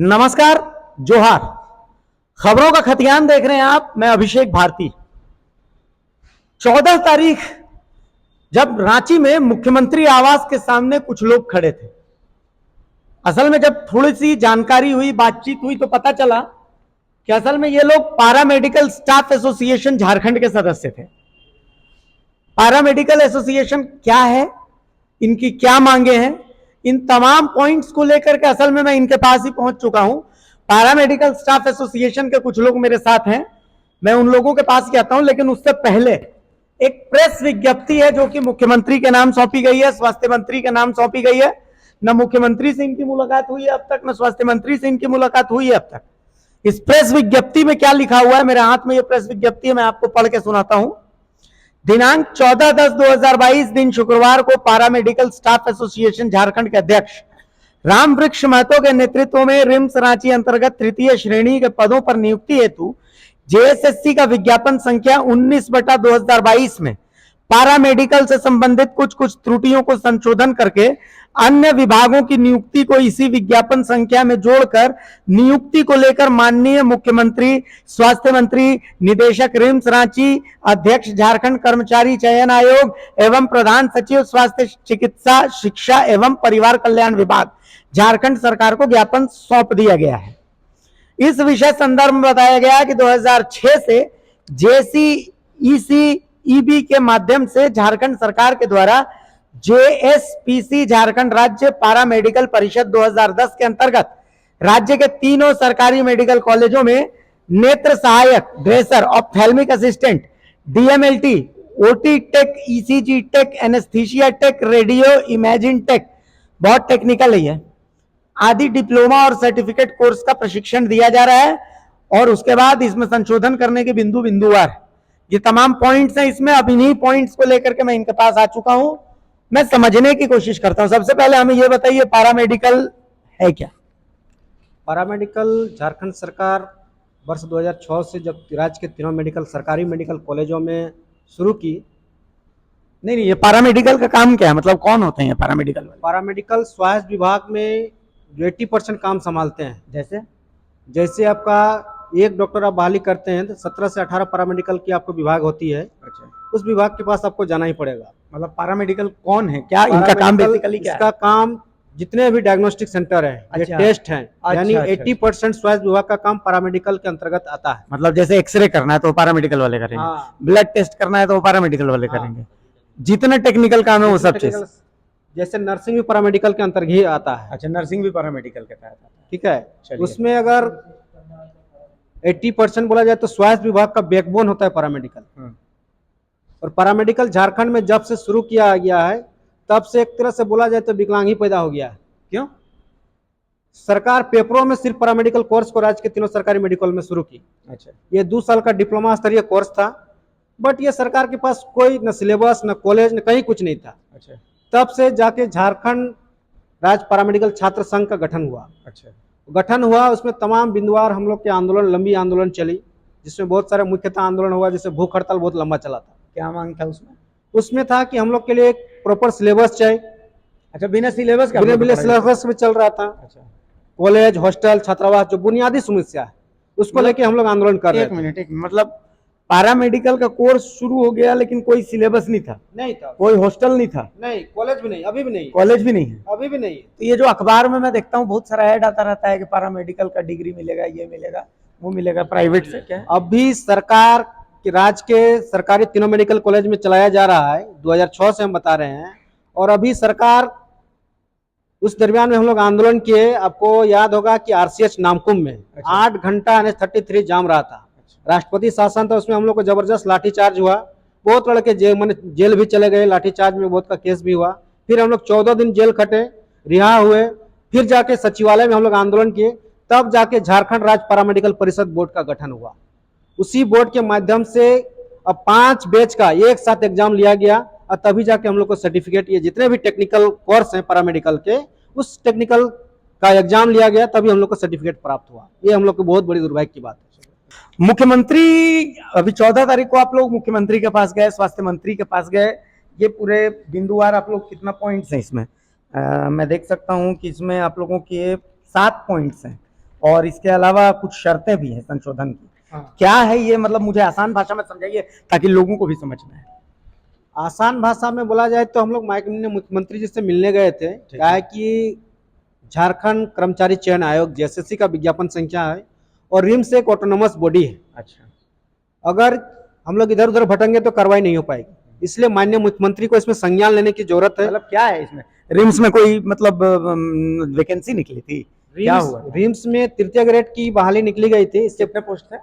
नमस्कार, जोहार। खबरों का खतियान देख रहे हैं आप। मैं अभिषेक भारती। 14 तारीख जब रांची में मुख्यमंत्री आवास के सामने कुछ लोग खड़े थे, असल में जब थोड़ी सी जानकारी हुई, बातचीत हुई, तो पता चला कि असल में ये लोग पारा मेडिकल स्टाफ एसोसिएशन झारखंड के सदस्य थे। पारा मेडिकल एसोसिएशन क्या है, इनकी क्या मांगे हैं, इन तमाम पॉइंट्स को लेकर के असल में मैं इनके पास ही पहुंच चुका हूं। पारा मेडिकल स्टाफ एसोसिएशन के कुछ लोग मेरे साथ हैं, मैं उन लोगों के पास ही आता हूं। लेकिन उससे पहले एक प्रेस विज्ञप्ति है जो कि मुख्यमंत्री के नाम सौंपी गई है, स्वास्थ्य मंत्री के नाम सौंपी गई है। न मुख्यमंत्री से इनकी मुलाकात हुई है अब तक, न स्वास्थ्य मंत्री से इनकी मुलाकात हुई है अब तक। इस प्रेस विज्ञप्ति में क्या लिखा हुआ है, मेरे हाथ में यह प्रेस विज्ञप्ति है, मैं आपको पढ़ के सुनाता हूं। दिनांक 14/10/2022 दिन शुक्रवार को पारा मेडिकल स्टाफ एसोसिएशन झारखंड के अध्यक्ष राम वृक्ष महतो के नेतृत्व में रिम्स रांची अंतर्गत तृतीय श्रेणी के पदों पर नियुक्ति हेतु जेएसएससी का विज्ञापन संख्या 19/2022 में पारा मेडिकल से संबंधित कुछ त्रुटियों को संशोधन करके अन्य विभागों की नियुक्ति को इसी विज्ञापन संख्या में जोड़कर नियुक्ति को लेकर माननीय मुख्यमंत्री, स्वास्थ्य मंत्री, निदेशक रिम्स रांची, अध्यक्ष झारखंड कर्मचारी चयन आयोग एवं प्रधान सचिव स्वास्थ्य चिकित्सा शिक्षा एवं परिवार कल्याण विभाग झारखंड सरकार को ज्ञापन सौंप दिया गया है। इस विषय संदर्भ में बताया गया कि 2006 से जेसीईसी के माध्यम से झारखंड सरकार के द्वारा जेएसपीसी झारखंड राज्य पारा मेडिकल परिषद 2010 के अंतर्गत राज्य के तीनों सरकारी मेडिकल कॉलेजों में नेत्र सहायक, dresser, ophthalmic assistant, DMLT, OT tech, ECG tech, anaesthesia tech, radio imaging tech, बहुत टेक्निकल है, आदि डिप्लोमा और सर्टिफिकेट कोर्स का प्रशिक्षण दिया जा रहा है। और उसके बाद इसमें संशोधन करने के बिंदुवार ये तमाम पॉइंट्स हैं इसमें। अब इन्हीं पॉइंट्स को लेकर के मैं इनके पास आ चुका हूं, मैं समझने की कोशिश करता हूं। सबसे पहले हमें यह बताइए, पैरामेडिकल है क्या? पैरामेडिकल झारखंड सरकार वर्ष 2006 से जब राज्य के तीनों मेडिकल सरकारी मेडिकल कॉलेजों में शुरू की। नहीं, ये पैरामेडिकल का काम क्या है, मतलब कौन होते हैं पैरामेडिकल? पैरामेडिकल स्वास्थ्य विभाग में जो 80% काम संभालते हैं। जैसे आपका एक डॉक्टर आप बहाली करते हैं तो 17 से 18 पैरामेडिकल की आपको विभाग होती है। अच्छा। उस विभाग के पास आपको जाना ही पड़ेगा। मतलब पैरामेडिकल कौन है, क्या इनका काम बेसिकली क्या है? इसका काम जितने भी डायग्नोस्टिक सेंटर हैं, अच्छा, टेस्ट हैं, यानी 80% स्वास्थ्य विभाग का काम पैरामेडिकल के अंतर्गत आता है। मतलब जैसे एक्सरे करना है तो पैरामेडिकल वाले करेंगे, ब्लड टेस्ट करना है तो पैरामेडिकल वाले करेंगे, जितने टेक्निकल काम है वो सब चीज। जैसे नर्सिंग भी पैरामेडिकल के अंतर्गत ही आता है। अच्छा, नर्सिंग भी पैरामेडिकल के तहत आता है, ठीक है। उसमें अगर 80% बोला जाए तो स्वास्थ्य विभाग का बैकबोन होता है पैरामेडिकल। और पैरामेडिकल झारखंड में जब से शुरू किया गया है तब से एक तरह से बोला जाए तो विकलांग ही पैदा हो गया है। क्यों? सरकार पेपरों में सिर्फ पैरामेडिकल कोर्स को राज्य के तीनों सरकारी मेडिकल में शुरू की। अच्छा। ये 2 साल का डिप्लोमा स्तरीय कोर्स था, बट ये सरकार के पास कोई न सिलेबस, न कॉलेज, न कहीं कुछ नहीं था। अच्छा। तब से जाके झारखंड राज्य पैरामेडिकल छात्र संघ का गठन हुआ। अच्छा। गठन हुआ, उसमें तमाम बिंदुवार हम लोग के आंदोलन, लंबी आंदोलन चली, जिसमें बहुत सारे मुख्यतः आंदोलन हुआ। जैसे भूख हड़ताल बहुत लंबा चला था। क्या मांग था उसमें? उसमें था कि हम लोग के लिए एक प्रॉपर सिलेबस चाहिए। अच्छा, बिना सिलेबस में चल रहा था। अच्छा। कॉलेज, हॉस्टल, छात्रावास, जो बुनियादी समस्या है उसको लेके हम लोग आंदोलन कर रहे थे। एक मिनट, मतलब पैरामेडिकल का कोर्स शुरू हो गया लेकिन कोई सिलेबस नहीं था? नहीं था। कोई हॉस्टल नहीं था? नहीं। कॉलेज भी नहीं, अभी भी नहीं। कॉलेज भी नहीं है, अभी भी नहीं। तो ये जो अखबार में मैं देखता हूँ बहुत सारा ऐड आता रहता है कि पैरामेडिकल का डिग्री मिलेगा, ये मिलेगा, वो मिलेगा, प्राइवेट से क्या है? अभी सरकार के राज्य के सरकारी तीनों मेडिकल कॉलेज में चलाया जा रहा है, 2006 से हम बता रहे हैं। और अभी सरकार, उस दरमियान में हम लोग आंदोलन किए। आपको याद होगा कि आरसीएच नामकुम में 8 घंटा NH-33 जाम रहा था। राष्ट्रपति शासन था, उसमें हम लोग को जबरदस्त लाठीचार्ज हुआ। बहुत लड़के जेल भी चले गए, लाठीचार्ज में बहुत का केस भी हुआ। फिर हम लोग 14 दिन जेल खटे, रिहा हुए। फिर जाके सचिवालय में हम लोग आंदोलन किए, तब जाके झारखंड राज्य पैरामेडिकल परिषद बोर्ड का गठन हुआ। उसी बोर्ड के माध्यम से अब 5 बैच का एक साथ एग्जाम लिया गया और तभी जाके हम लोग को सर्टिफिकेट, ये जितने भी टेक्निकल कोर्स हैं पैरामेडिकल के, उस टेक्निकल का एग्जाम लिया गया, तभी हम लोग को सर्टिफिकेट प्राप्त हुआ। ये हम लोग को बहुत बड़ी दुर्भाग्य की बात है। मुख्यमंत्री, अभी 14 तारीख को आप लोग मुख्यमंत्री के पास गए, स्वास्थ्य मंत्री के पास गए, ये पूरे बिंदुवार आप लोग कितना पॉइंट्स हैं इसमें? मैं देख सकता हूं कि इसमें आप लोगों के 7 पॉइंट्स हैं। और इसके अलावा कुछ शर्तें भी हैं संशोधन की। क्या है ये, मतलब मुझे आसान भाषा में समझाइए ताकि लोगों को भी समझ में आए। आसान भाषा में बोला जाए तो हम लोग माननीय मुख्यमंत्री जी से मिलने गए थे। क्या है कि झारखंड कर्मचारी चयन आयोग जेएसएससी का विज्ञापन संख्या है और रिम्स एक ऑटोनोमस बॉडी है। अच्छा, अगर हम लोग इधर उधर भटकेंगे तो कार्रवाई नहीं हो पाएगी, इसलिए माननीय मुख्यमंत्री को इसमें संज्ञान लेने की जरूरत है। मतलब क्या है इसमें, रिम्स में कोई मतलब वैकेंसी निकली थी, क्या हुआ? रिम्स में तृतीय ग्रेड की बहाली निकली गई थी। इससे कितने पोस्ट है?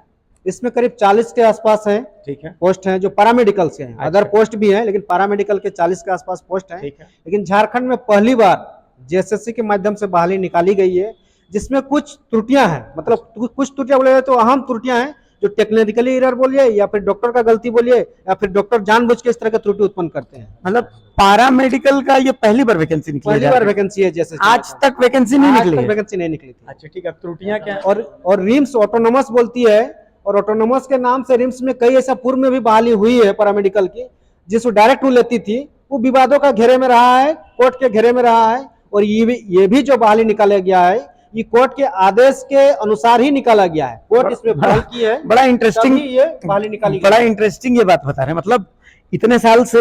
इसमें करीब 40 के आसपास हैं। ठीक है, पोस्ट हैं जो पैरामेडिकल से हैं। अदर पोस्ट भी हैं लेकिन पैरामेडिकल के 40 के आसपास पोस्ट हैं। ठीक है। लेकिन झारखंड में पहली बार जेएसएससी के माध्यम से बहाली निकाली गई है, जिसमें कुछ त्रुटियां हैं। मतलब कुछ त्रुटियां बोले तो अहम त्रुटियां हैं, जो टेक्निकली एरर बोलिए या फिर डॉक्टर का गलती बोलिए या फिर डॉक्टर जानबूझ के इस तरह की त्रुटि उत्पन्न करते हैं। मतलब पैरामेडिकल का ये पहली बार वैकेंसी निकली है? पहली बार वैकेंसी है जैसे आज तक वैकेंसी नहीं निकली है? वैकेंसी नहीं निकली थी। अच्छा ठीक है, त्रुटियां क्या है? और रिम्स ऑटोनोमस बोलती है, और ऑटोनोमस के नाम से रिम्स में कई ऐसा पूर्व में भी बहाली हुई है पैरामेडिकल की, जिसको डायरेक्ट वो लेती थी, वो विवादों का घेरे में रहा है, कोर्ट के घेरे में रहा है। और ये भी जो बहाली निकाला गया है, ये कोर्ट के आदेश के अनुसार ही निकाला गया है। कोर्ट इसमें पहल की है। बड़ा इंटरेस्टिंग ये बहाली निकाली, बड़ा इंटरेस्टिंग ये बात बता रहे हैं। मतलब इतने साल से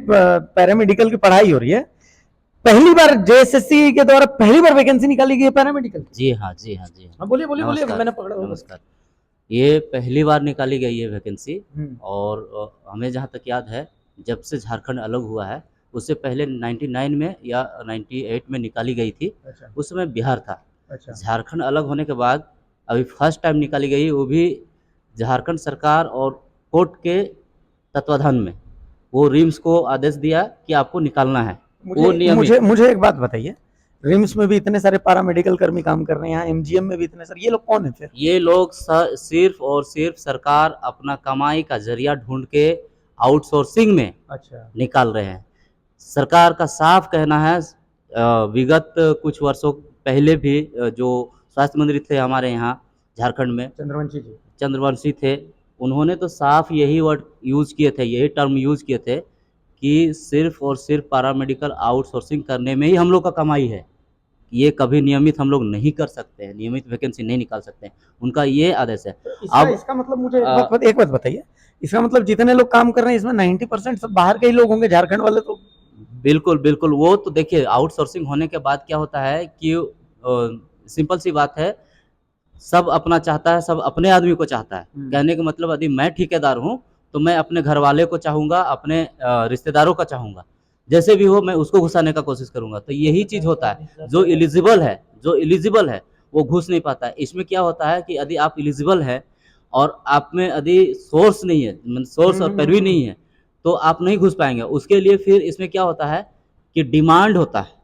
पैरामेडिकल की पढ़ाई हो रही है, पहली बार जेएसएससी के द्वारा पहली बार वैकेंसी निकाली गई है पैरामेडिकल? जी हाँ, जी हाँ, जी हाँ। बोलिए बोलिए बोलिए, नमस्कार, मैंने पकड़ा। नमस्कार। ये पहली बार निकाली गई है वैकेंसी। हम्म। और हमें जहाँ तक याद है, जब से झारखंड अलग हुआ है, उससे पहले 99 में या 98 में निकाली गई थी। अच्छा उस समय बिहार था। अच्छा झारखंड अलग होने के बाद अभी फर्स्ट टाइम निकाली गई, वो भी झारखंड सरकार और कोर्ट के तत्वाधान में। वो रिम्स को आदेश दिया कि आपको निकालना है। वो नियमित। मुझे एक बात बताइए, रिम्स में भी इतने सारे पैरामेडिकल कर्मी काम कर रहे हैं, यहाँ एमजीएम में भी इतने सारे, ये लोग कौन है फिर? ये लोग सिर्फ और सिर्फ सरकार अपना कमाई का जरिया ढूंढ के आउटसोर्सिंग में अच्छा निकाल रहे हैं। सरकार का साफ कहना है, विगत कुछ वर्षों पहले भी जो स्वास्थ्य मंत्री थे हमारे यहाँ झारखंड में, चंद्रवंशी थे, उन्होंने तो साफ यही वर्ड यूज़ किए थे, यही टर्म यूज़ किए थे कि सिर्फ और सिर्फ पैरामेडिकल आउटसोर्सिंग करने में ही हम लोग का कमाई है। ये कभी नियमित हम लोग नहीं कर सकते हैं, नियमित वैकेंसी नहीं निकाल सकते हैं, उनका ये आदेश है। इसका मतलब मुझे एक बात बताइए, इसका मतलब जितने लोग काम कर रहे हैं इसमें 90% सब बाहर के ही लोग होंगे, झारखंड वाले तो? बिल्कुल बिल्कुल। वो तो देखिए, आउटसोर्सिंग होने के बाद क्या होता है कि सिंपल सी बात है, सब अपना चाहता है, सब अपने आदमी को चाहता है। कहने का मतलब यदि मैं ठेकेदार हूँ तो मैं अपने घर वाले को चाहूँगा, अपने रिश्तेदारों का चाहूँगा, जैसे भी हो मैं उसको घुसाने का कोशिश करूँगा। तो यही चीज़ होता है, जो एलिजिबल है वो घुस नहीं पाता है। इसमें क्या होता है कि यदि आप एलिजिबल है और आप में यदि सोर्स नहीं है, सोर्स और पैरवी नहीं है, तो आप नहीं घुस पाएंगे। उसके लिए फिर इसमें क्या होता है कि डिमांड होता है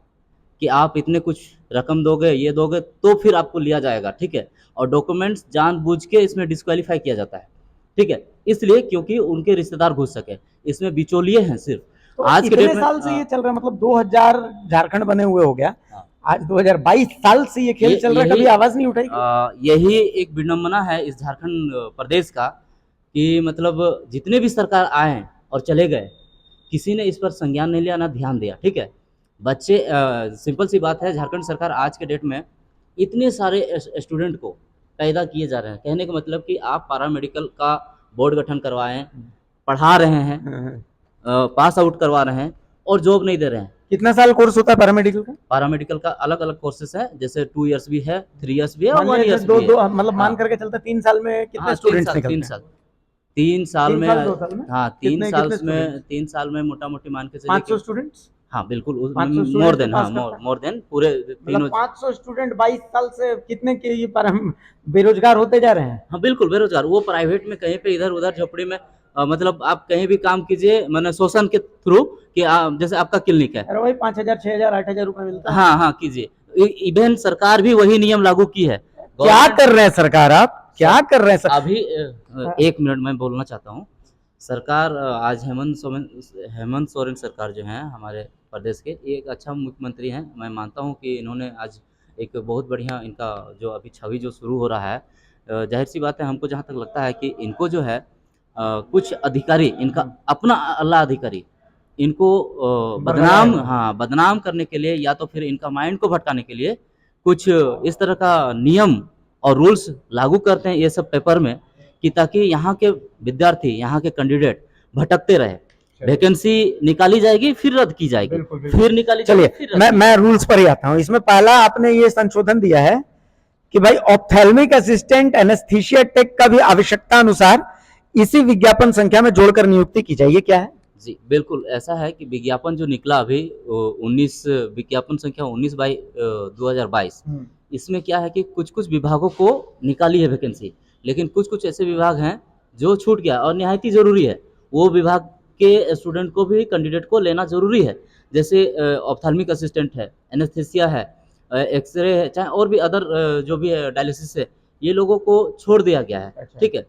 कि आप इतने कुछ रकम दोगे, ये दोगे, तो फिर आपको लिया जाएगा, ठीक है। और डॉक्यूमेंट्स जानबूझ के इसमें डिस्क्वालीफाई किया जाता है, ठीक है, इसलिए क्योंकि उनके रिश्तेदार घुस सके। इसमें बिचौलिए हैं सिर्फ। तो आज के डेट में साल से ये चल रहा है, मतलब 2000 झारखंड बने हुए हो गया, आज 2022 साल से ये खेल चल रहा है, कभी आवाज नहीं उठाई? यही एक विडंबना है इस झारखंड प्रदेश का कि मतलब जितने भी सरकार आए और चले गए, किसी ने इस पर संज्ञान नहीं लिया, ना ध्यान दिया, ठीक है। बच्चे सिंपल सी बात है, झारखंड सरकार आज के डेट में इतने सारे स्टूडेंट को पैदा किए जा रहे हैं। कहने का मतलब कि आप पैरामेडिकल का बोर्ड गठन करवाएं, पढ़ा रहे हैं, पास आउट करवा रहे हैं और जॉब नहीं दे रहे हैं। कितना साल कोर्स होता है पैरामेडिकल का? पैरामेडिकल का अलग अलग कोर्सेस है, जैसे 2 इयर्स भी है, 3 इयर्स भी है और 1 इयर्स भी है। दो मतलब मान करके चलता 3 साल में कितने स्टूडेंट्स निकलते हैं? 3 साल में, हाँ 3 साल में मोटा मोटी मान के चलिए 500 स्टूडेंट्स। हाँ बिल्कुल, मोर देन, हाँ मोर देन पूरे तीनों 500 स्टूडेंट 22 साल से कितने के ये बेरोजगार होते जा रहे हैं? हाँ बिल्कुल बेरोजगार। वो प्राइवेट में कहीं पे इधर उधर झोपड़ी में, मतलब आप कहीं भी काम कीजिए, मैंने शोषण के थ्रू कि जैसे आपका क्लिनिक है, अरे वही 5000 6000 8000 रुपए मिलता है। हाँ कीजिए। इवन सरकार भी वही नियम लागू की है। क्या कर रहे हैं सरकार, आप क्या कर रहे हैं सर? अभी 1 मिनट में बोलना चाहता हूँ। सरकार आज हेमंत सोरेन सरकार जो है हमारे प्रदेश के, एक अच्छा मुख्यमंत्री हैं। मैं मानता हूँ कि इन्होंने आज एक बहुत बढ़िया इनका जो अभी छवि जो शुरू हो रहा है, जाहिर सी बात है, हमको जहाँ तक लगता है कि इनको जो है कुछ अधिकारी, इनका अपना अल्लाह अधिकारी, इनको बदनाम करने के लिए या तो फिर इनका माइंड को भटकाने के लिए कुछ इस तरह का नियम और रूल्स लागू करते हैं ये सब पेपर में, कि ताकि यहाँ के विद्यार्थी, यहाँ के कैंडिडेट भटकते रहे। वैकेंसी निकाली जाएगी, फिर रद्द की जाएगी, बिल्कुल, बिल्कुल। फिर निकाली जाएगी, चलिए फिर रद्द मैं रूल्स पर ही आता हूं। इसमें पहला आपने ये संशोधन दिया है कि भाई ऑप्थेल्मिक असिस्टेंट एनेस्थीसिया टेक का भी आवश्यकता अनुसार इसी विज्ञापन संख्या में जोड़कर नियुक्ति की जाए। ये क्या है? जी बिल्कुल ऐसा है कि विज्ञापन जो निकला अभी 19 विज्ञापन संख्या 19/2022, इसमें क्या है कि कुछ कुछ विभागों को निकाली है वैकेंसी, लेकिन कुछ कुछ ऐसे विभाग हैं जो छूट गया और निहायत ही जरूरी है वो विभाग के स्टूडेंट को भी, कैंडिडेट को लेना जरूरी है। जैसे ऑप्थेल्मिक असिस्टेंट है, एनेस्थीसिया है, एक्सरे है, चाहे और भी अदर जो भी डायलिसिस है, ये लोगों को छोड़ दिया गया है। अच्छा। ठीक है,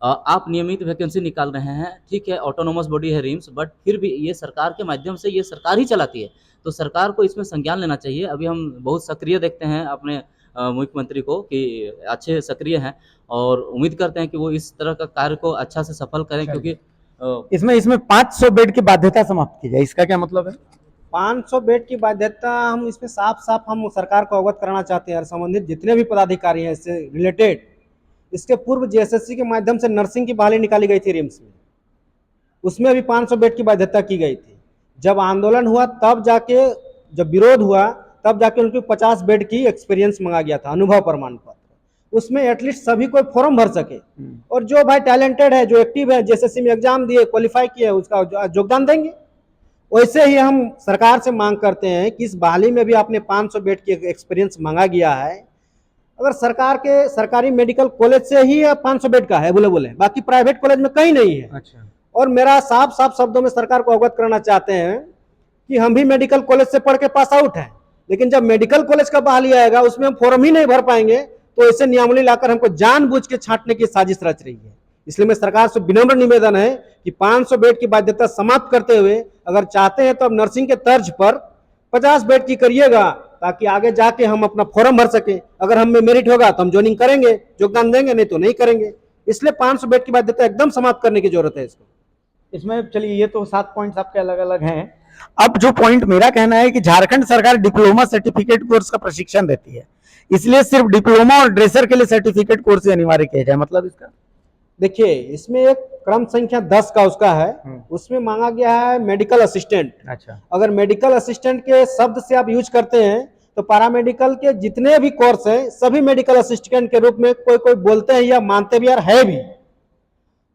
आप नियमित वैकेंसी निकाल रहे हैं, ठीक है, ऑटोनोमस बॉडी है रिम्स, बट फिर भी ये सरकार के माध्यम से, ये सरकार ही चलाती है, तो सरकार को इसमें संज्ञान लेना चाहिए। अभी हम बहुत सक्रिय देखते हैं अपने मुख्यमंत्री को कि अच्छे सक्रिय हैं, और उम्मीद करते हैं कि वो इस तरह का कार्य को अच्छा से सफल करें, क्योंकि इसमें 500 बेड की बाध्यता समाप्त की जाए, इसका क्या मतलब है? 500 बेड की बाध्यता हम इसमें साफ साफ हम सरकार को अवगत कराना चाहते हैं और संबंधित जितने भी पदाधिकारी हैं इससे रिलेटेड। इसके पूर्व जेएसएससी के माध्यम से नर्सिंग की बहाली निकाली गई थी रिम्स में, उसमें भी 500 बेड की बाध्यता की गई थी। जब आंदोलन हुआ तब जाके, जब विरोध हुआ तब जाके उनकी 50 बेड की एक्सपीरियंस मांगा गया था, अनुभव प्रमाण पत्र। उसमें एटलीस्ट सभी कोई फॉर्म भर सके, और जो भाई टैलेंटेड है, जो एक्टिव है, जेएसएससी में एग्जाम दिए, क्वालिफाई किए, उसका योगदान देंगे। वैसे ही हम सरकार से मांग करते हैं कि इस बहाली में भी आपने 500 बेड की एक्सपीरियंस मांगा गया है, अगर सरकार के सरकारी मेडिकल कॉलेज से ही 500 बेड का है बोले, बाकी प्राइवेट कॉलेज में कहीं नहीं है। अच्छा। और मेरा साफ साफ शब्दों में सरकार को अवगत कराना चाहते हैं कि हम भी मेडिकल कॉलेज से पढ़ के पास आउट हैं, लेकिन जब मेडिकल कॉलेज का बहाली आएगा उसमें हम फॉर्म ही नहीं भर पाएंगे, तो ऐसे नियमावली लाकर हमको जानबूझ के छांटने की साजिश रच रही है। इसलिए मैं सरकार से विनम्र निवेदन है कि 500 बेड की बाध्यता समाप्त करते हुए, अगर चाहते हैं तो अब नर्सिंग के तर्ज पर 50 बेड की करिएगा, ताकि आगे जाके हम अपना फॉर्म भर सके। अगर हम में मेरिट होगा तो हम ज्वाइनिंग करेंगे, योगदान देंगे, नहीं तो नहीं करेंगे। इसलिए 500 बेड की बाध्यता एकदम समाप्त करने की जरूरत है इसको। इसमें चलिए ये तो 7 पॉइंट्स आपके अलग अलग हैं। अब जो पॉइंट मेरा कहना है कि झारखंड सरकार डिप्लोमा सर्टिफिकेट कोर्स का प्रशिक्षण देती है, इसलिए सिर्फ डिप्लोमा और ड्रेसर के लिए सर्टिफिकेट कोर्स अनिवार्य किया जाए, मतलब इसका? देखिए, इसमें एक क्रम संख्या 10 का उसका है, उसमें मांगा गया है मेडिकल असिस्टेंट। अच्छा। अगर मेडिकल असिस्टेंट के शब्द से आप यूज करते हैं तो पैरामेडिकल के जितने भी कोर्स हैं सभी मेडिकल असिस्टेंट के रूप में कोई कोई बोलते हैं या मानते भी और है भी।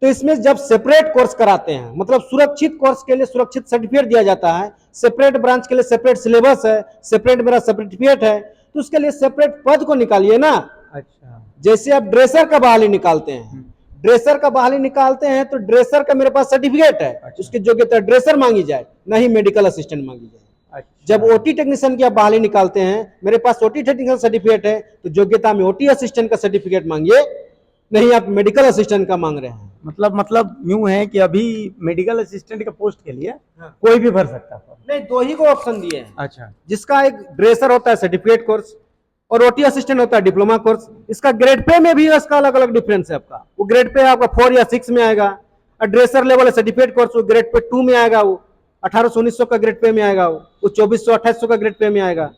तो इसमें जब सेपरेट कोर्स कराते हैं, मतलब सुरक्षित कोर्स के लिए सुरक्षित सर्टिफिकेट दिया जाता है, सेपरेट ब्रांच के लिए सेपरेट सिलेबस है, सेपरेट मेरा सर्टिफिकेट है, तो उसके लिए सेपरेट पद को निकालिए ना। अच्छा। जैसे आप ड्रेसर का बहाली निकालते हैं, ड्रेसर का बहाली निकालते हैं तो ड्रेसर का मेरे पास सर्टिफिकेट है, उसकी योग्यता ड्रेसर मांगी जाए, नहीं मेडिकल असिस्टेंट मांगी जाए। जब ओटी टेक्नीशियन की आप बहाली निकालते हैं, मेरे पास ओटी टेक्नीशियन सर्टिफिकेट है, तो योग्यता में ओटी असिस्टेंट का सर्टिफिकेट मांगिए, नहीं आप मेडिकल असिस्टेंट का मांग रहे हैं। मतलब यूं है कि अभी मेडिकल असिस्टेंट के पोस्ट के लिए कोई भी भर सकता है? नहीं, 2 ही को ऑप्शन दिए हैं। अच्छा। जिसका एक ड्रेसर होता है सर्टिफिकेट कोर्स और ओटी असिस्टेंट होता है डिप्लोमा कोर्स। इसका ग्रेड पे में भी इसका अलग अलग डिफरेंस है। आपका वो ग्रेड पे आपका 4 या 6 में आएगा, और ड्रेसर लेवल सर्टिफिकेट कोर्स वो ग्रेड पे 2 में आएगा, वो 1800-1900 का ग्रेड पे में आएगा, वो 2400-2800 का ग्रेड पे में आएगा।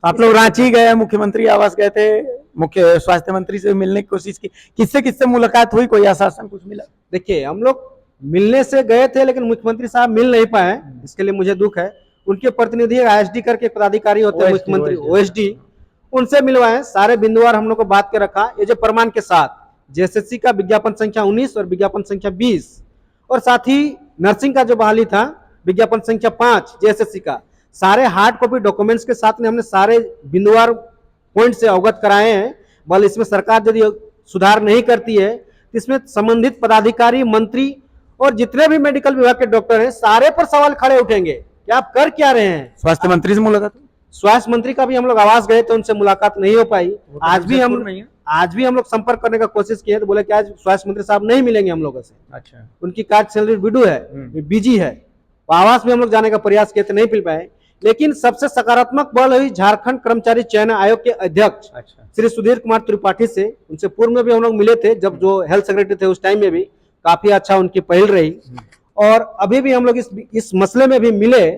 आप लोग रांची गए, मुख्यमंत्री आवास गए थे, मुख्य स्वास्थ्य मंत्री से मिलने की कोशिश की, किससे मुलाकात हुई, कोई आश्वासन कुछ मिला? देखिए, हम लोग मिलने से गए थे लेकिन मुख्यमंत्री साहब मिल नहीं पाए, इसके लिए मुझे दुख है। उनके प्रतिनिधि आईएसडी करके पदाधिकारी होते हैं मुख्यमंत्री, ओएसडी, उनसे मिलवाए, सारे बिंदुवार हम लोग को बात के रखा। ये जो प्रमाण के साथ जेएसएससी का विज्ञापन संख्या 19 और विज्ञापन संख्या 20, और साथ ही नर्सिंग का जो बहाली था विज्ञापन संख्या 5 जेएसएससी का, सारे हार्ड कॉपी डॉक्यूमेंट्स के साथ में हमने सारे बिंदुवार पॉइंट से अवगत कराए हैं। बल इसमें सरकार यदि सुधार नहीं करती है तो इसमें संबंधित पदाधिकारी, मंत्री और जितने भी मेडिकल विभाग के डॉक्टर हैं, सारे पर सवाल खड़े उठेंगे कि आप कर क्या रहे हैं। स्वास्थ्य मंत्री से मुलाकात? स्वास्थ्य मंत्री का भी हम लोग आवास गए तो उनसे मुलाकात नहीं हो पाई। आज भी हम लोग संपर्क करने का कोशिश किए तो बोले कि आज स्वास्थ्य मंत्री साहब नहीं मिलेंगे हम लोगों से। अच्छा। उनकी कार्य सैलरी विडो है, बिजी है। आवास में हम लोग जाने का प्रयास किए थे, नहीं मिल पाए। लेकिन सबसे सकारात्मक पहल हुई झारखंड कर्मचारी चयन आयोग के अध्यक्ष श्री सुधीर कुमार त्रिपाठी से। उनसे पूर्व में भी हम लोग मिले थे, जब जो हेल्थ सेक्रेटरी थे उस टाइम में भी काफी अच्छा उनकी पहल रही। और अभी भी हम लोग इस मसले में भी मिले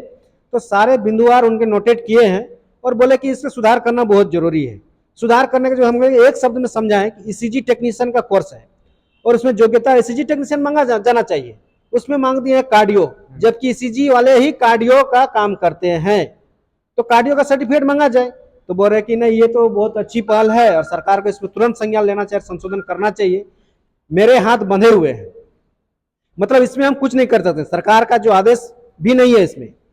तो सारे बिंदुवार उनके नोटेट किए हैं और बोले कि इसमें सुधार करना बहुत जरूरी है। सुधार करने का जो हम एक शब्द में समझाएं कि ईसीजी टेक्नीशियन का कोर्स है और उसमें योग्यता ईसीजी टेक्नीशियन मांगा जाना चाहिए, उसमें मांग दिए कार्डियो, जबकि ईसीजी वाले ही कार्डियो का काम करते हैं, तो कार्डियो का सर्टिफिकेट मांगा जाए। तो बोल रहे कि नहीं ये तो बहुत अच्छी पहल है और सरकार को इसमें तुरंत संज्ञान लेना चाहिए, संशोधन करना चाहिए। मेरे हाथ बंधे हुए हैं, मतलब इसमें हम कुछ नहीं कर सकते, सरकार का जो आदेश भी नहीं है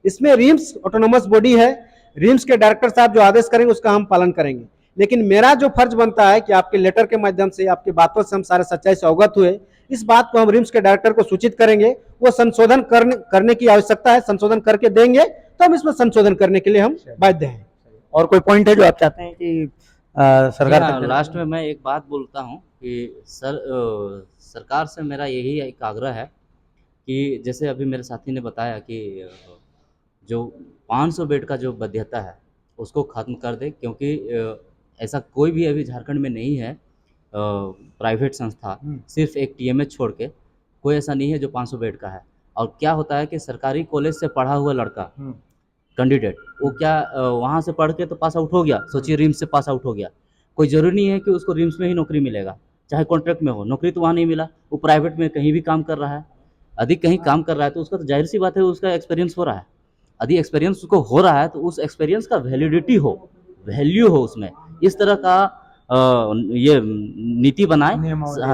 इसमें रिम्स ऑटोनोमस बॉडी है, रिम्स के डायरेक्टर साहब जो आदेश करेंगे उसका हम पालन करेंगे। लेकिन मेरा जो फर्ज बनता है कि आपके लेटर के माध्यम से, आपकी बातों से हम सारे सच्चाई से अवगत हुए, इस बात को हम रिम्स के डायरेक्टर को सूचित करेंगे, वो संशोधन करने की आवश्यकता है, संशोधन करके देंगे तो हम इसमें संशोधन करने के लिए हम बाध्य हैं। और कोई पॉइंट है जो आप चाहते हैं कि सरकार हाँ, लास्ट में मैं एक बात बोलता हूँ कि सरकार से मेरा यही एक आग्रह है कि जैसे अभी मेरे साथी ने बताया कि जो 500 बेड का जो बाध्यता है उसको ख़त्म कर दे, क्योंकि ऐसा कोई भी अभी झारखंड में नहीं है प्राइवेट संस्था, सिर्फ एक टीएमएच छोड़ के कोई ऐसा नहीं है जो 500 बेड का है। और क्या होता है कि सरकारी कॉलेज से पढ़ा हुआ लड़का कैंडिडेट, वो क्या वहाँ से पढ़ के तो पास आउट हो गया, सोचिए रिम्स से पास आउट हो गया, कोई ज़रूरी नहीं है कि उसको रिम्स में ही नौकरी मिलेगा, चाहे कॉन्ट्रैक्ट में हो, नौकरी तो वहाँ नहीं मिला, वो प्राइवेट में कहीं भी काम कर रहा है, यदि कहीं काम कर रहा है तो उसका तो जाहिर सी बात है उसका एक्सपीरियंस हो रहा है। यदि एक्सपीरियंस उसको हो रहा है तो उस एक्सपीरियंस का वैलिडिटी हो, वैल्यू हो उसमें, इस तरह का ये नीति बनाए,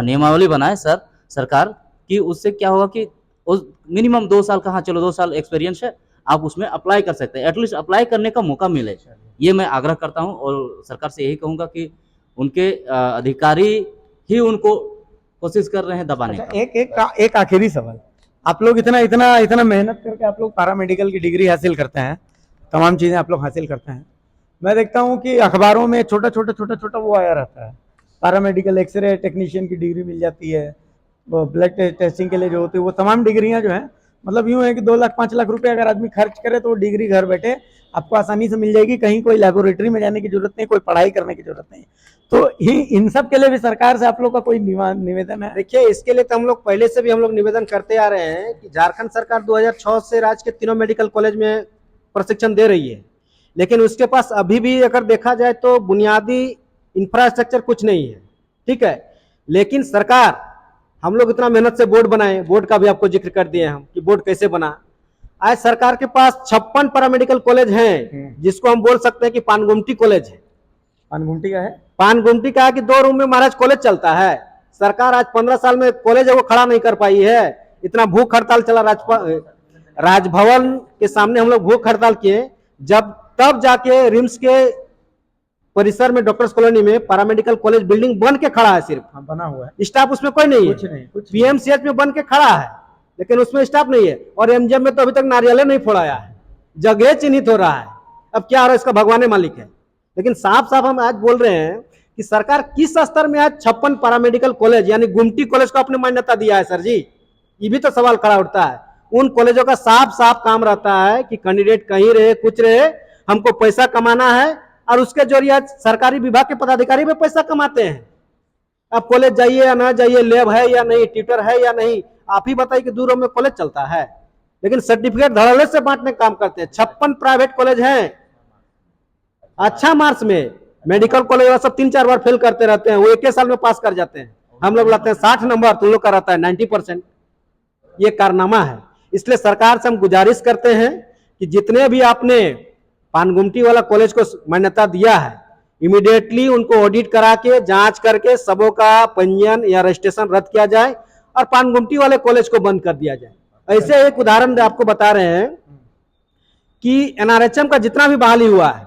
नियमावली बनाए सरकार कि उससे क्या होगा कि मिनिमम 2 साल का, हाँ चलो 2 साल एक्सपीरियंस है, आप उसमें अप्लाई कर सकते हैं, एटलीस्ट अप्लाई करने का मौका मिले, ये मैं आग्रह करता हूँ। और सरकार से यही कहूँगा कि उनके अधिकारी ही उनको कोशिश कर रहे हैं दबाने का। एक आखिरी सवाल, आप लोग इतना मेहनत करके आप लोग पैरामेडिकल की डिग्री हासिल करते हैं, तमाम चीज़ें आप लोग हासिल करते हैं, मैं देखता हूँ कि अखबारों में छोटा वो आया रहता है, पैरामेडिकल एक्सरे टेक्नीशियन की डिग्री मिल जाती है, वो ब्लड टेस्टिंग के लिए जो होती है, वो तमाम डिग्रियाँ जो हैं, मतलब यूँ है कि 2 लाख 5 लाख रुपए अगर आदमी खर्च करे तो वो डिग्री घर बैठे आपको आसानी से मिल जाएगी, कहीं कोई लेबोरेटरी में जाने की जरूरत नहीं, कोई पढ़ाई करने की जरूरत नहीं। तो इन सब के लिए भी सरकार से आप लोग का कोई निवेदन है? देखिए, इसके लिए तो हम लोग पहले से भी हम लोग निवेदन करते आ रहे हैं कि झारखंड सरकार 2006 से राज्य के तीनों मेडिकल कॉलेज में प्रशिक्षण दे रही है, लेकिन उसके पास अभी भी अगर देखा जाए तो बुनियादी इंफ्रास्ट्रक्चर कुछ नहीं है, ठीक है। लेकिन सरकार, हम लोग इतना मेहनत से बोर्ड बनाए, बोर्ड का भी आपको जिक्र कर दिए हम कि बोर्ड कैसे बना। आज सरकार के पास 56 पैरामेडिकल कॉलेज हैं, जिसको हम बोल सकते हैं कि पानगुमटी कॉलेज है। पानगुमटी का है? पानगुमटी का है कि 2 रूम में महाराज कॉलेज चलता है। सरकार आज 15 साल में कॉलेज है वो खड़ा नहीं कर पाई है। इतना भूख हड़ताल चला, राजभवन के सामने हम लोग भूख हड़ताल किए, तब जाके रिम्स के परिसर में डॉक्टर्स कॉलोनी में पैरामेडिकल कॉलेज बिल्डिंग बन के खड़ा है, सिर्फ बना हुआ है, स्टाफ उसमें कोई नहीं है। पीएमसीएच में बन के खड़ा है लेकिन उसमें स्टाफ नहीं है, और एमजीएम में तो अभी तक नारियल नहीं फोड़ाया है, जगह चिन्हित हो रहा है। अब क्या हो रहा है इसका भगवान मालिक है। लेकिन साफ हम आज बोल रहे हैं कि सरकार किस स्तर में आज 56 पैरामेडिकल कॉलेज यानी गुमटी कॉलेज को अपने मान्यता दिया है सर जी, ये भी तो सवाल खड़ा उठता है। उन कॉलेजों का साफ काम रहता है कि कैंडिडेट कहीं रहे कुछ रहे, हमको पैसा कमाना है, और उसके जरिए सरकारी विभाग के पदाधिकारी भी पैसा कमाते हैं। अब कॉलेज जाइए या ना जाइए, लैब है या नहीं, ट्यूटर है या नहीं, आप ही बताइए कि दूरों में कॉलेज चलता है, लेकिन सर्टिफिकेट धड़ल्ले से बांटने काम करते हैं। 56 प्राइवेट कॉलेज हैं, अच्छा मार्क्स में मेडिकल कॉलेज वाला सब 3-4 बार फेल करते रहते हैं, वो 1 साल में पास कर जाते हैं। हम लोग लाते हैं 60 नंबर, तुम लोग का रहता है 90%। ये कारनामा है। इसलिए सरकार से हम गुजारिश करते हैं कि जितने भी आपने पानगुमटी वाला कॉलेज को मान्यता दिया है, इमीडिएटली उनको ऑडिट करा के जांच करके सबों का पंजीयन या रजिस्ट्रेशन रद्द किया जाए और पानगुमटी वाले कॉलेज को बंद कर दिया जाए। ऐसे एक उदाहरण आपको बता रहे हैं कि एनआरएचएम का जितना भी बहाली हुआ है,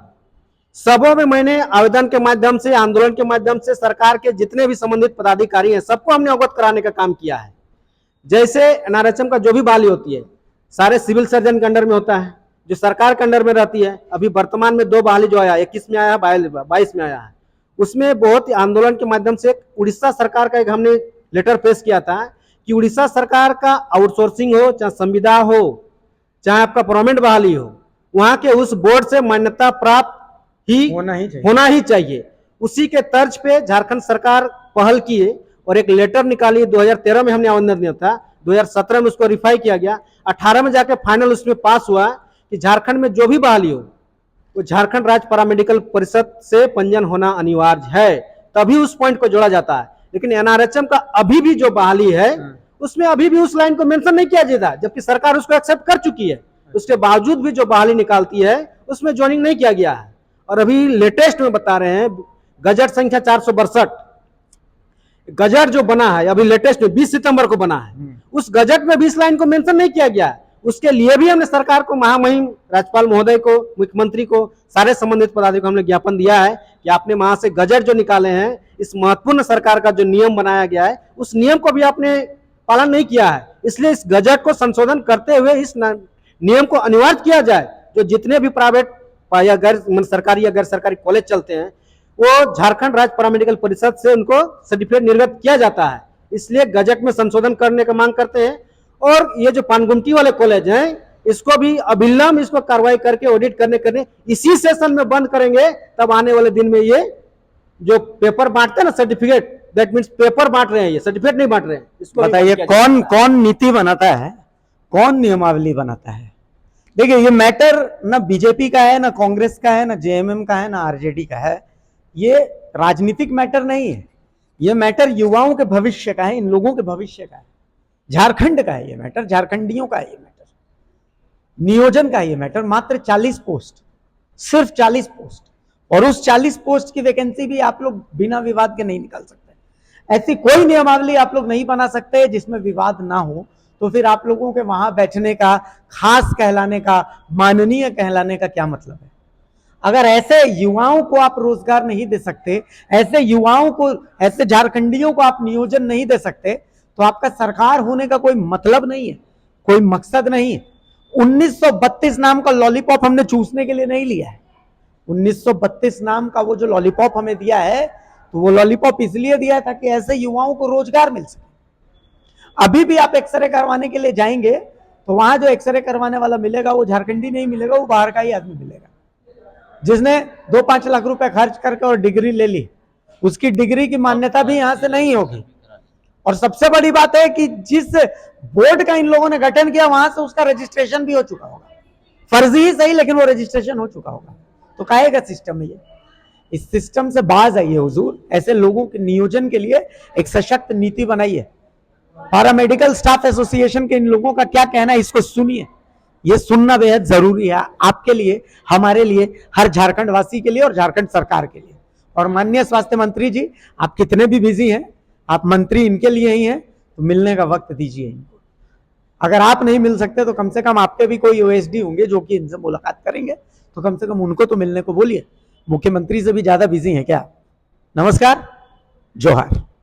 सबों में मैंने आवेदन के माध्यम से, आंदोलन के माध्यम से सरकार के जितने भी संबंधित पदाधिकारी हैं सबको हमने अवगत कराने का काम किया है। जैसे एनआरएचएम का जो भी बहाली होती है सारे सिविल सर्जन के अंडर में होता है, जो सरकार के अंडर में रहती है। अभी वर्तमान में 2 बहाली जो आया, 21 में आया, 22 में आया है, उसमें बहुत आंदोलन के माध्यम से उड़ीसा सरकार का एक हमने लेटर पेश किया था कि उड़ीसा सरकार का आउटसोर्सिंग हो, चाहे संविदा हो, चाहे आपका परमानेंट बहाली हो, वहां के उस बोर्ड से मान्यता प्राप्त ही होना ही चाहिए। उसी के तर्ज पे झारखंड सरकार पहल की है और एक लेटर निकाली। 2013 में हमने आवेदन दिया था, 2017 में उसको रिफाई किया गया, 18 में जाके फाइनल उसमें पास हुआ कि झारखंड में जो भी बहाली हो तो झारखंड राज्य पैरामेडिकल परिषद से पंजीयन होना अनिवार्य है, तभी उस पॉइंट को जोड़ा जाता है। लेकिन एनआरएचएम का अभी भी जो बहाली है उसमें अभी भी उस लाइन को मेंशन नहीं किया जाता, जबकि सरकार उसको एक्सेप्ट कर चुकी है। उसके बावजूद भी जो बहाली निकालती है उसमें ज्वाइनिंग नहीं किया गया है। और अभी लेटेस्ट में बता रहे हैं गजट संख्या 462 गजट जो बना है अभी लेटेस्ट में 20 सितंबर को बना है, उस गजट में भी इस लाइन को मेंशन नहीं किया गया है। उसके लिए भी हमने सरकार को, महामहिम राज्यपाल महोदय को, मुख्यमंत्री को, सारे संबंधित पदाधिकारियों को हमने ज्ञापन दिया है कि आपने वहां से गजट जो निकाले हैं, इस महत्वपूर्ण सरकार का जो नियम बनाया गया है उस नियम को भी आपने पालन नहीं किया है। इसलिए इस गजट को संशोधन करते हुए इस नियम को अनिवार्य किया जाए। जो जितने भी प्राइवेट या गैर सरकारी या गैर सरकारी कॉलेज चलते हैं वो झारखंड राज्य पैरामेडिकल परिषद से उनको सर्टिफिकेट निर्गत किया जाता है। इसलिए गजट में संशोधन करने का मांग करते हैं। और ये जो पानगुमटी वाले कॉलेज हैं इसको भी अविलंब इसको कार्रवाई करके ऑडिट करने इसी सेशन में बंद करेंगे। तब आने वाले दिन में ये जो पेपर बांटते हैं ना सर्टिफिकेट, दैट मीन्स पेपर बांट रहे हैं, ये सर्टिफिकेट नहीं बांट रहे हैं। इसको बताइए कौन कौन नीति बनाता है, कौन नियमावली बनाता है? देखिए ये मैटर ना बीजेपी का है, ना कांग्रेस का है, ना जेएमएम का है, ना आरजेडी का है। ये राजनीतिक मैटर नहीं है, ये मैटर युवाओं के भविष्य का है, इन लोगों के भविष्य का है, झारखंड का है ये मैटर, झारखंडियों का है ये मैटर, नियोजन का है ये मैटर। मात्र 40 पोस्ट, सिर्फ 40 पोस्ट, और उस 40 पोस्ट की वैकेंसी भी आप लोग बिना विवाद के नहीं निकाल सकते। ऐसी कोई नियमावली आप लोग नहीं बना सकते जिसमें विवाद ना हो। तो फिर आप लोगों के वहां बैठने का, खास कहलाने का, माननीय कहलाने का क्या मतलब है? अगर ऐसे युवाओं को आप रोजगार नहीं दे सकते, ऐसे युवाओं को, ऐसे झारखंडियों को आप नियोजन नहीं दे सकते, तो आपका सरकार होने का कोई मतलब नहीं है, कोई मकसद नहीं है। 1932 नाम का लॉलीपॉप हमने चूसने के लिए नहीं लिया है। 1932 नाम का वो जो लॉलीपॉप हमें दिया है, तो वो लॉलीपॉप इसलिए दिया है ताकि ऐसे युवाओं को रोजगार मिल सके। अभी भी आप एक्सरे करवाने के लिए जाएंगे तो वहां जो एक्सरे करवाने वाला मिलेगा वो झारखंडी नहीं मिलेगा, वो बाहर का ही आदमी मिलेगा, जिसने 2-5 लाख रुपए खर्च करके और डिग्री ले ली। उसकी डिग्री की मान्यता भी यहां से नहीं होगी। और सबसे बड़ी बात है कि जिस बोर्ड का इन लोगों ने गठन किया वहां से उसका रजिस्ट्रेशन भी हो चुका होगा, फर्जी ही सही लेकिन वो रजिस्ट्रेशन हो चुका होगा। तो काहेगा सिस्टम है ये? इस सिस्टम से बाज आइए हुजूर। ऐसे लोगों के नियोजन के लिए एक सशक्त नीति बनाइए। पैरामेडिकल स्टाफ एसोसिएशन के इन लोगों का क्या कहना है इसको सुनिए, ये सुनना बेहद जरूरी है आपके लिए, हमारे लिए, हर झारखंड वासी के लिए और झारखंड सरकार के लिए। और माननीय स्वास्थ्य मंत्री जी, आप कितने भी बिजी हैं, आप मंत्री इनके लिए ही हैं, तो मिलने का वक्त दीजिए इनको। अगर आप नहीं मिल सकते तो कम से कम आपके भी कोई ओएसडी होंगे जो कि इनसे मुलाकात करेंगे, तो कम से कम उनको तो मिलने को बोलिए। मुख्यमंत्री से भी ज्यादा बिजी हैं क्या? नमस्कार, जोहार।